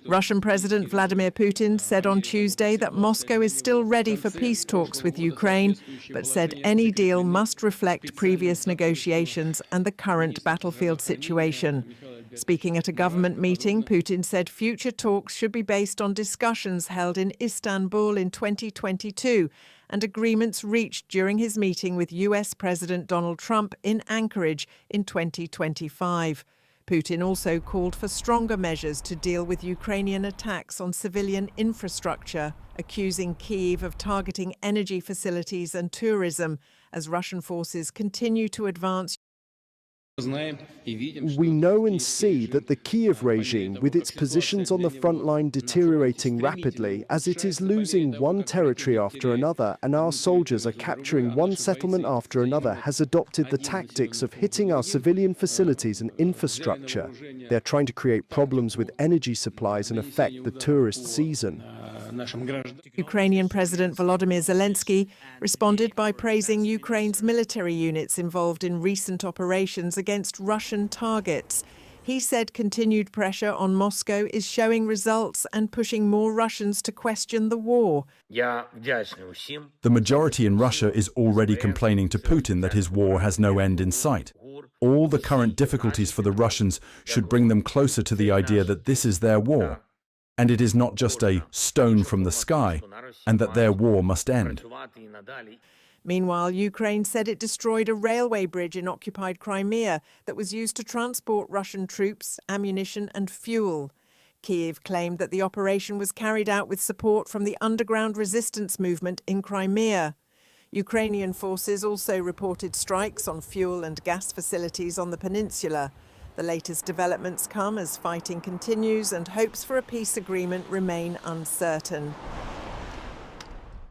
Russian President Vladimir Putin said on Tuesday that Moscow is still ready for peace talks with Ukraine, but said any deal must reflect previous negotiations and the current battlefield situation. Speaking at a government meeting, Putin said future talks should be based on discussions held in Istanbul in 2022 and agreements reached during his meeting with US President Donald Trump in Anchorage in 2025. Putin also called for stronger measures to deal with Ukrainian attacks on civilian infrastructure, accusing Kyiv of targeting energy facilities and tourism as Russian forces continue to advance. We know and see that the Kyiv regime, with its positions on the front line deteriorating rapidly as it is losing one territory after another and our soldiers are capturing one settlement after another, has adopted the tactics of hitting our civilian facilities and infrastructure. They're trying to create problems with energy supplies and affect the tourist season. Ukrainian President Volodymyr Zelenskyy responded by praising Ukraine's military units involved in recent operations against Russian targets. He said continued pressure on Moscow is showing results and pushing more Russians to question the war. The majority in Russia is already complaining to Putin that his war has no end in sight. All the current difficulties for the Russians should bring them closer to the idea that this is their war, and it is not just a stone from the sky, and that their war must end. Meanwhile, Ukraine said it destroyed a railway bridge in occupied Crimea that was used to transport Russian troops, ammunition and fuel. Kyiv claimed that the operation was carried out with support from the underground resistance movement in Crimea. Ukrainian forces also reported strikes on fuel and gas facilities on the peninsula. The latest developments come as fighting continues and hopes for a peace agreement remain uncertain.